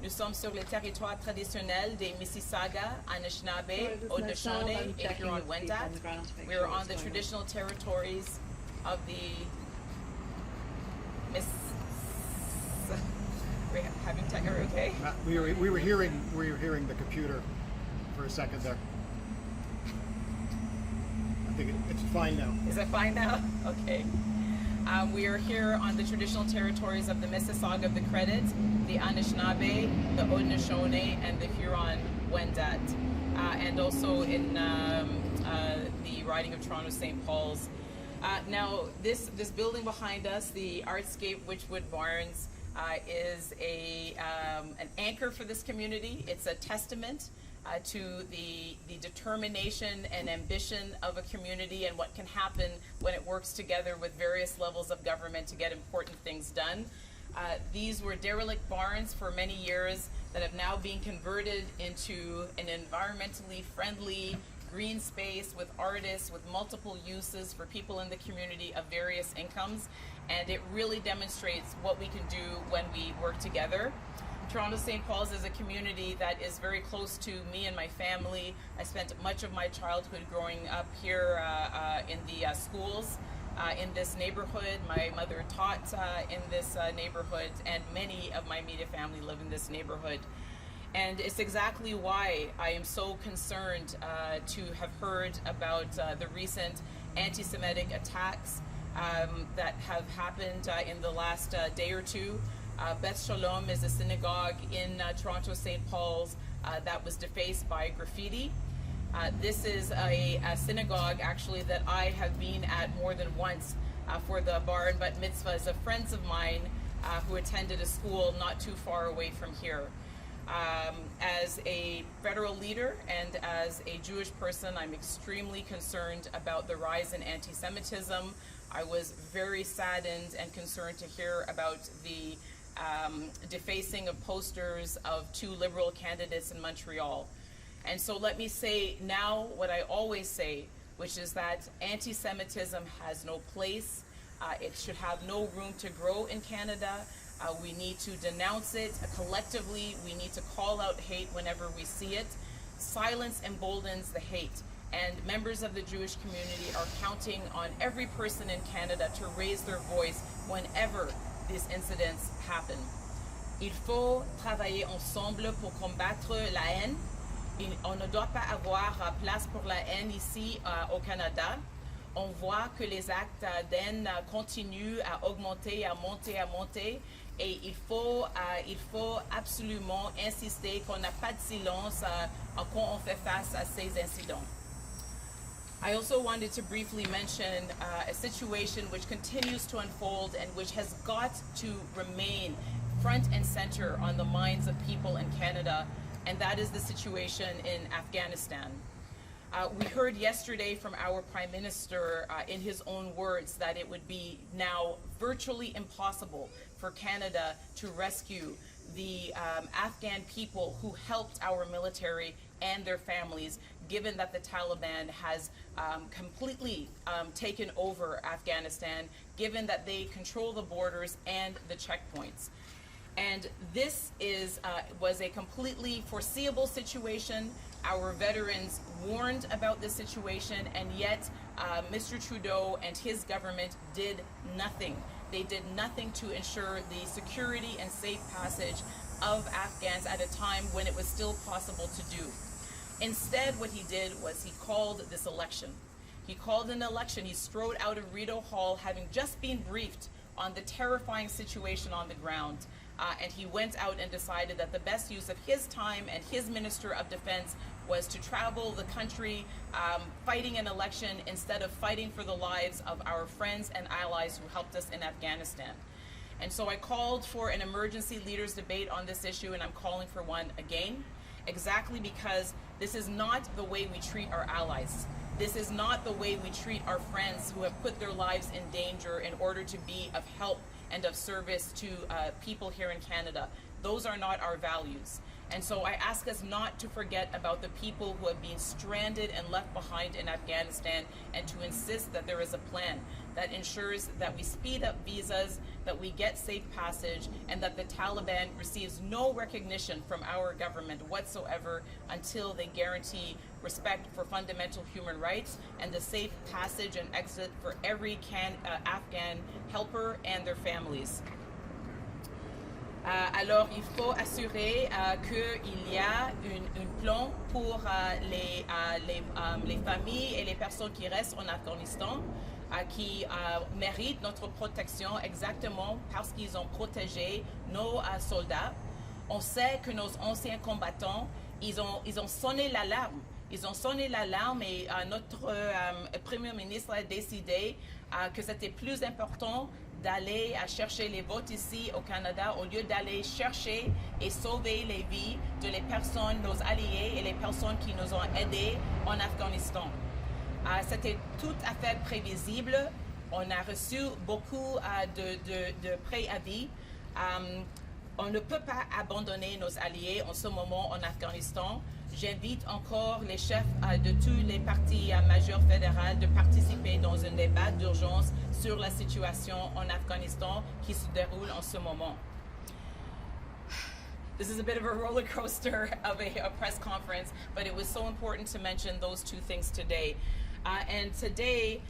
Nous sommes sur les territoires traditionnels des Mississauga, Anishinaabe, Haudenosaunee, et Huron-Wendat. We are on the traditional territories of the We're having tech, okay? We were hearing the computer for a second there. I think it's fine now. Is it fine now? Okay. We are here on the traditional territories of the Mississauga of the Credit, the Anishinaabe, the Haudenosaunee, and the Huron-Wendat, and also in the riding of Toronto-St. Paul's. Now, this building behind us, the Artscape Witchwood Barns, is an anchor for this community. It's a testament to the determination and ambition of a community and what can happen when it works together with various levels of government to get important things done. These were derelict barns for many years that have now been converted into an environmentally friendly green space with artists, with multiple uses for people in the community of various incomes. And it really demonstrates what we can do when we work together. Toronto-St. Paul's is a community that is very close to me and my family. I spent much of my childhood growing up here in the schools in this neighborhood. My mother taught in this neighborhood, and many of my immediate family live in this neighborhood. And it's exactly why I am so concerned to have heard about the recent anti-Semitic attacks that have happened in the last day or two. Beth Shalom is a synagogue in Toronto St. Paul's that was defaced by graffiti. This is a synagogue actually that I have been at more than once for the bar and bat mitzvahs of friends of mine who attended a school not too far away from here. As a federal leader and as a Jewish person, I'm extremely concerned about the rise in anti-Semitism. I was very saddened and concerned to hear about the defacing of posters of 2 Liberal candidates in Montreal. And so let me say now what I always say, which is that anti-Semitism has no place. It should have no room to grow in Canada. We need to denounce it collectively. We need to call out hate whenever we see it. Silence emboldens the hate. And members of the Jewish community are counting on every person in Canada to raise their voice whenever these incidents happen. Il faut travailler ensemble pour combattre la haine. On ne doit pas avoir place pour la haine ici au Canada. On voit que les actes d'haine continuent à augmenter, à monter. Et il faut absolument insister qu'on n'a pas de silence quand on fait face à ces incidents. I also wanted to briefly mention a situation which continues to unfold and which has got to remain front and center on the minds of people in Canada, and that is the situation in Afghanistan. We heard yesterday from our Prime Minister in his own words that it would be now virtually impossible for Canada to rescue the Afghan people who helped our military and their families, given that the Taliban has completely taken over Afghanistan, given that they control the borders and the checkpoints. And this was a completely foreseeable situation. Our veterans warned about this situation, and yet Mr. Trudeau and his government did nothing. They did nothing to ensure the security and safe passage of Afghans at a time when it was still possible to do. Instead, what he did was he called this election. He called an election. He strode out of Rideau Hall, having just been briefed on the terrifying situation on the ground. And he went out and decided that the best use of his time and his Minister of Defense was to travel the country fighting an election instead of fighting for the lives of our friends and allies who helped us in Afghanistan. And so I called for an emergency leaders debate on this issue, and I'm calling for one again, exactly because this is not the way we treat our allies. This is not the way we treat our friends who have put their lives in danger in order to be of help and of service to people here in Canada. Those are not our values. And so I ask us not to forget about the people who have been stranded and left behind in Afghanistan, and to insist that there is a plan, that ensures that we speed up visas, that we get safe passage, and that the Taliban receives no recognition from our government whatsoever until they guarantee respect for fundamental human rights and the safe passage and exit for every Afghan helper and their families. Alors, il faut assurer qu'il y a un plan pour les familles et les personnes qui restent en Afghanistan, qui méritent notre protection exactement parce qu'ils ont protégé nos soldats. On sait que nos anciens combattants, ils ont sonné l'alarme. Ils ont sonné l'alarme et notre Premier ministre a décidé que c'était plus important d'aller chercher les votes ici au Canada au lieu d'aller chercher et sauver les vies de les personnes, nos alliés et les personnes qui nous ont aidés en Afghanistan. C'était tout à fait prévisible. On a reçu beaucoup de préavis. On ne peut pas abandonner nos alliés en ce moment en Afghanistan. J'invite encore les chefs de tous les partis majeurs fédéraux de participer dans un débat d'urgence sur la situation en Afghanistan qui se déroule en ce moment. This is a bit of a roller coaster of a press conference, but it was so important to mention those two things today. And today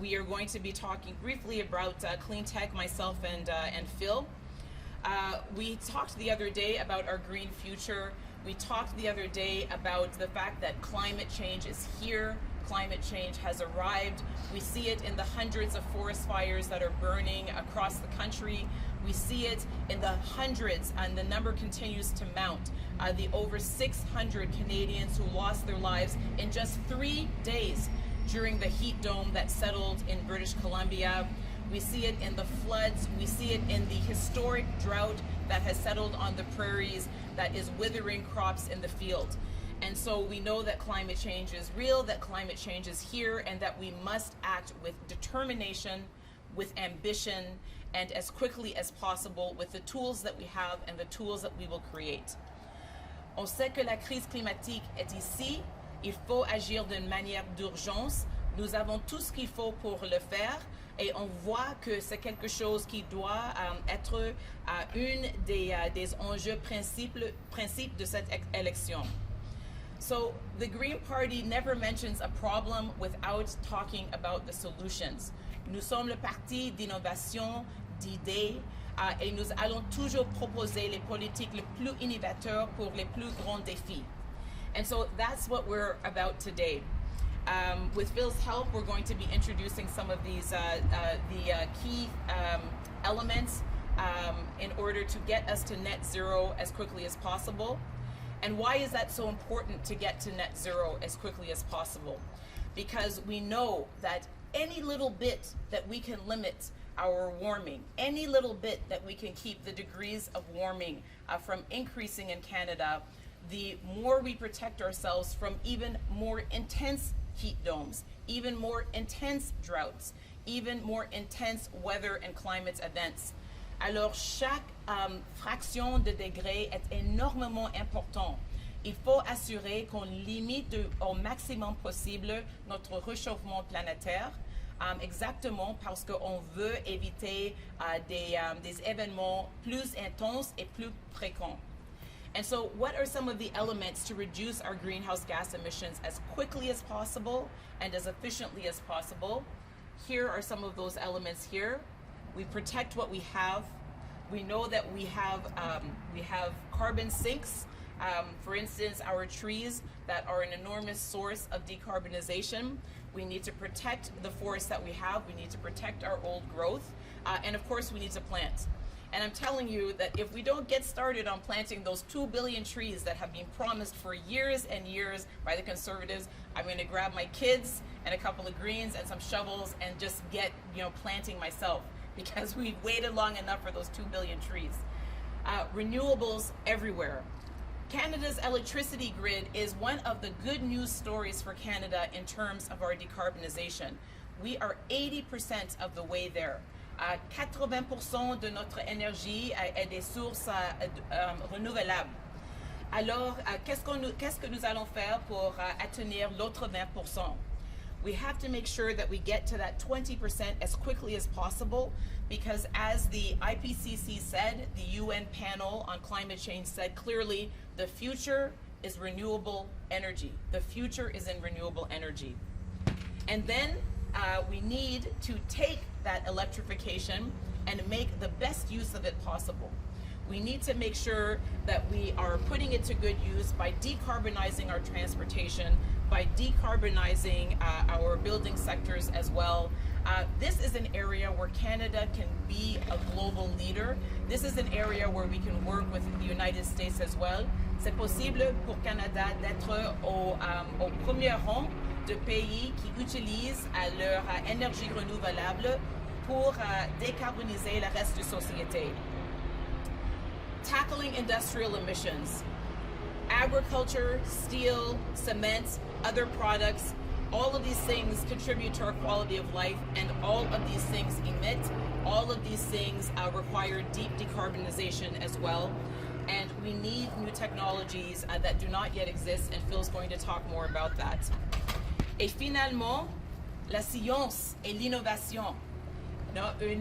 we are going to be talking briefly about clean tech, myself and Phil. We talked the other day about our green future. We talked the other day about the fact that climate change is here. Climate change has arrived. We see it in the hundreds of forest fires that are burning across the country. We see it in the hundreds, and the number continues to mount. The over 600 Canadians who lost their lives in just 3 days during the heat dome that settled in British Columbia. We see it in the floods. We see it in the historic drought that has settled on the prairies, that is withering crops in the field. And so we know that climate change is real, that climate change is here, and that we must act with determination, with ambition, and as quickly as possible with the tools that we have and the tools that we will create. On sait que la crise climatique est ici. Il faut agir d'une manière d'urgence. Nous avons tout ce qu'il faut pour le faire. Et on voit que c'est quelque chose qui doit être une des enjeux principes de cette élection. So the Green Party never mentions a problem without talking about the solutions. Nous sommes le parti d'innovation, d'idées, et nous allons toujours proposer les politiques les plus innovateurs pour les plus grands défis. And so that's what we're about today. With Phil's help, we're going to be introducing some of these key elements in order to get us to net zero as quickly as possible. And why is that so important to get to net zero as quickly as possible? Because we know that any little bit that we can limit our warming, any little bit that we can keep the degrees of warming from increasing in Canada, the more we protect ourselves from even more intense heat domes, even more intense droughts, even more intense weather and climate events. Alors chaque fraction de degré est énormément important. Il faut assurer qu'on limite au maximum possible notre réchauffement planétaire, exactement parce qu'on veut éviter des événements plus intenses et plus fréquents. And so what are some of the elements to reduce our greenhouse gas emissions as quickly as possible and as efficiently as possible? Here are some of those elements here. We protect what we have. We know that we have carbon sinks. For instance, our trees that are an enormous source of decarbonization. We need to protect the forests that we have. We need to protect our old growth. And of course, we need to plant. And I'm telling you that if we don't get started on planting those 2 billion trees that have been promised for years and years by the Conservatives, I'm going to grab my kids and a couple of greens and some shovels and just get, planting myself, because we've waited long enough for those 2 billion trees. Renewables everywhere. Canada's electricity grid is one of the good news stories for Canada in terms of our decarbonization. We are 80% of the way there. 80% de notre énergie est des sources renouvelables. Alors, qu'est-ce que nous allons faire pour atteindre l'autre 20%? We have to make sure that we get to that 20% as quickly as possible, because as the IPCC said, the UN panel on climate change said clearly, the future is renewable energy. The future is in renewable energy. And then we need to take that electrification and make the best use of it possible. We need to make sure that we are putting it to good use by decarbonizing our transportation, by decarbonizing our building sectors as well. This is an area where Canada can be a global leader. This is an area where we can work with the United States as well. C'est possible pour Canada d'être au premier rang de pays qui utilisent leur énergie renouvelable pour décarboniser le reste de la société. Tackling industrial emissions. Agriculture, steel, cement, other products, all of these things contribute to our quality of life, and all of these things emit. All of these things require deep decarbonization as well. And we need new technologies that do not yet exist, and Phil's going to talk more about that. Et finalement, la science et l'innovation. Non, c'est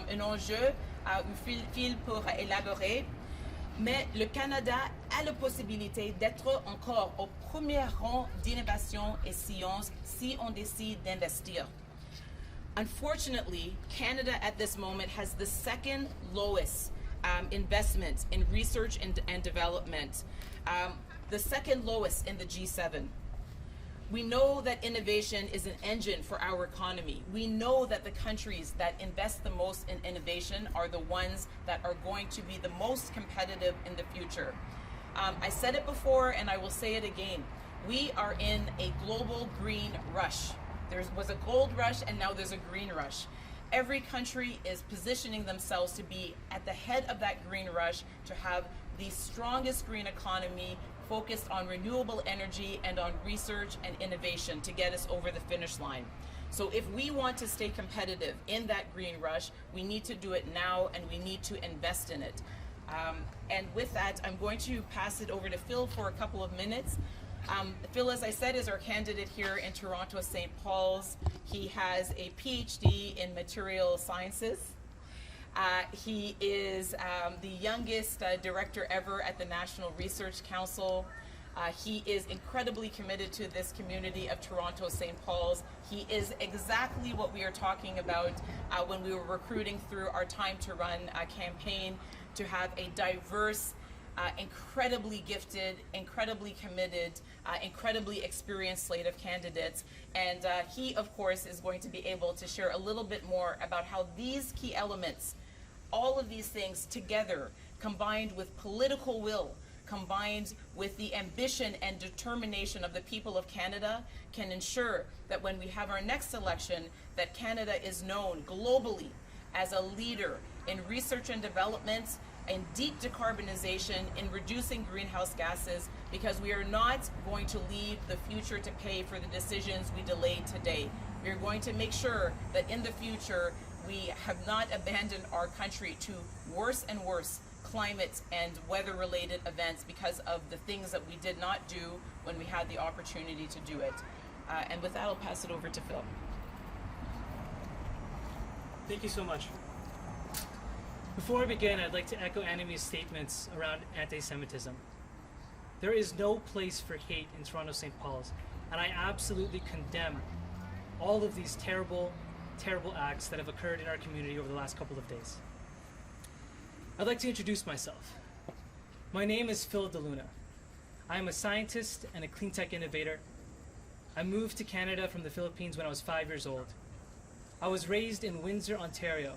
un enjeu, un fil pour élaborer. Mais le Canada a la possibilité d'être encore au premier rang d'innovation et science si on décide d'investir. Unfortunately, Canada at this moment has the second lowest investment in research and development, the second lowest in the G7. We know that innovation is an engine for our economy. We know that the countries that invest the most in innovation are the ones that are going to be the most competitive in the future. I said it before and I will say it again. We are in a global green rush. There was a gold rush and now there's a green rush. Every country is positioning themselves to be at the head of that green rush, to have the strongest green economy focused on renewable energy and on research and innovation to get us over the finish line. So if we want to stay competitive in that green rush, we need to do it now and we need to invest in it. And with that, I'm going to pass it over to Phil for a couple of minutes. Phil, as I said, is our candidate here in Toronto St. Paul's. He has a PhD in material sciences. He is the youngest director ever at the National Research Council. He is incredibly committed to this community of Toronto St. Paul's. He is exactly what we are talking about when we were recruiting through our Time to Run campaign, to have a diverse, incredibly gifted, incredibly committed, incredibly experienced slate of candidates. And he, of course, is going to be able to share a little bit more about how these key elements, all of these things together, combined with political will, combined with the ambition and determination of the people of Canada, can ensure that when we have our next election, that Canada is known globally as a leader in research and development, in deep decarbonization, in reducing greenhouse gases, because we are not going to leave the future to pay for the decisions we delayed today. We are going to make sure that in the future we have not abandoned our country to worse and worse climate and weather-related events because of the things that we did not do when we had the opportunity to do it. And with that, I'll pass it over to Phil. Thank you so much. Before I begin, I'd like to echo Annamie's statements around anti-Semitism. There is no place for hate in Toronto St. Paul's, and I absolutely condemn all of these terrible, terrible acts that have occurred in our community over the last couple of days. I'd like to introduce myself. My name is Phil DeLuna. I am a scientist and a clean tech innovator. I moved to Canada from the Philippines when I was 5 years old. I was raised in Windsor, Ontario.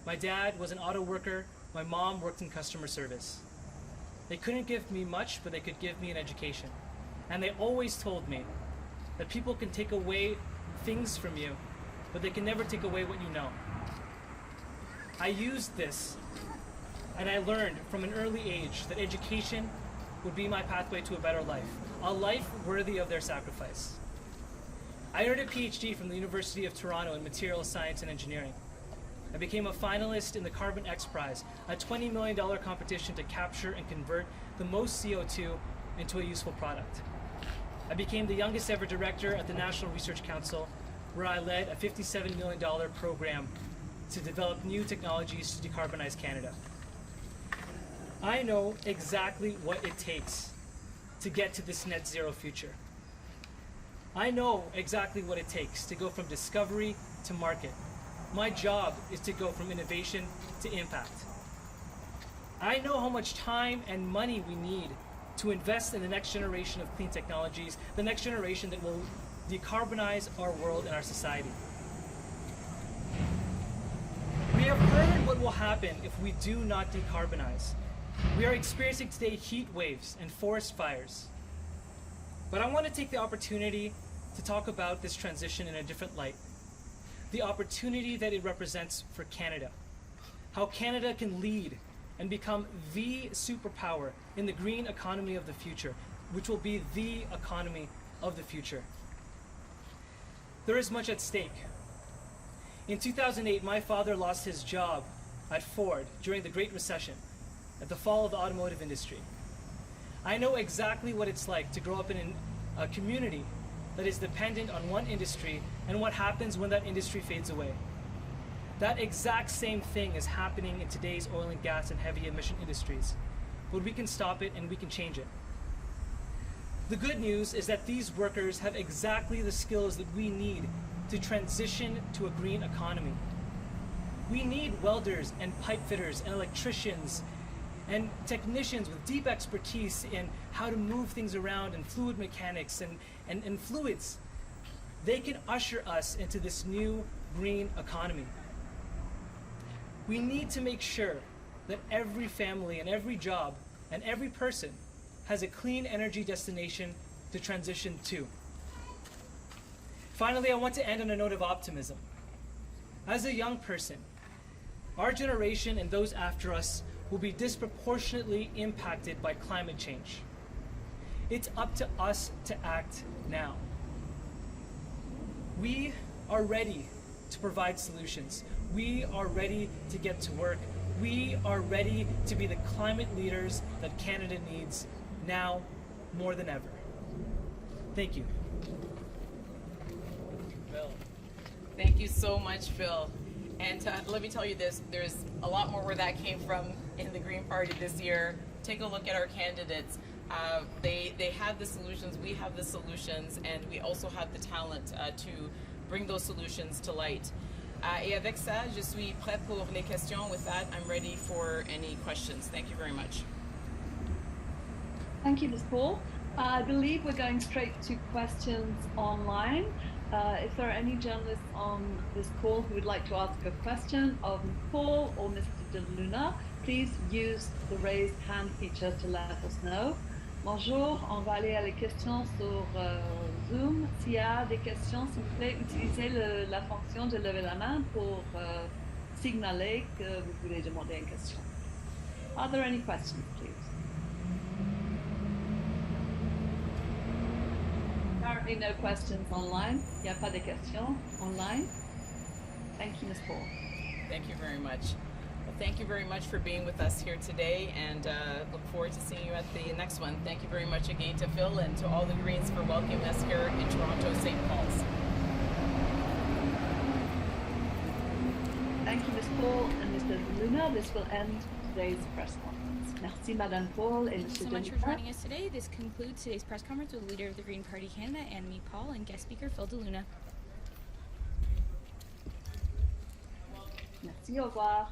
My dad was an auto worker. My mom worked in customer service. They couldn't give me much, but they could give me an education. And they always told me that people can take away things from you, but they can never take away what you know. I used this, and I learned from an early age that education would be my pathway to a better life, a life worthy of their sacrifice. I earned a PhD from the University of Toronto in Materials Science and Engineering. I became a finalist in the Carbon X Prize, a $20 million competition to capture and convert the most CO2 into a useful product. I became the youngest ever director at the National Research Council, where I led a $57 million program to develop new technologies to decarbonize Canada. I know exactly what it takes to get to this net zero future. I know exactly what it takes to go from discovery to market. My job is to go from innovation to impact. I know how much time and money we need to invest in the next generation of clean technologies, the next generation that will decarbonize our world and our society. We have heard what will happen if we do not decarbonize. We are experiencing today heat waves and forest fires. But I want to take the opportunity to talk about this transition in a different light. The opportunity that it represents for Canada. How Canada can lead and become the superpower in the green economy of the future, which will be the economy of the future. There is much at stake. In 2008, my father lost his job at Ford during the Great Recession, at the fall of the automotive industry. I know exactly what it's like to grow up in a community that is dependent on one industry and what happens when that industry fades away. That exact same thing is happening in today's oil and gas and heavy emission industries. But we can stop it and we can change it. The good news is that these workers have exactly the skills that we need to transition to a green economy. We need welders and pipe fitters and electricians and technicians with deep expertise in how to move things around and fluid mechanics and fluids. They can usher us into this new green economy. We need to make sure that every family and every job and every person has a clean energy destination to transition to. Finally, I want to end on a note of optimism. As a young person, our generation and those after us will be disproportionately impacted by climate change. It's up to us to act now. We are ready to provide solutions. We are ready to get to work. We are ready to be the climate leaders that Canada needs now more than ever. Thank you. Phil. Thank you so much, Phil. And let me tell you this, there's a lot more where that came from in the Green Party this year. Take a look at our candidates. They have the solutions, we have the solutions, and we also have the talent to bring those solutions to light. Et avec ça, je suis prêt pour les questions. With that, I'm ready for any questions. Thank you very much. Thank you, Ms. Paul. I believe we're going straight to questions online. If there are any journalists on this call who would like to ask a question of Ms. Paul or Mr. DeLuna, please use the raised hand feature to let us know. Bonjour, on va aller à les questions sur Zoom. S'il y a des questions, s'il vous plaît, utilisez la fonction de lever la main pour signaler que vous voulez demander une question. Are there any questions, please? Currently no questions online. Il n'y a pas de questions online. Thank you, Ms. Paul. Thank you very much. Well, thank you very much for being with us here today, and look forward to seeing you at the next one. Thank you very much again to Phil and to all the Greens for welcoming us here in Toronto, St. Paul's. Thank you, Ms. Paul and Mr. DeLuna. This will end today's press conference. Merci, Madame Paul and Thank you Mr. so much for DeLuna. joining us today. This concludes today's press conference with the leader of the Green Party Canada, Annamie Paul, and guest speaker Phil DeLuna. Merci, au revoir.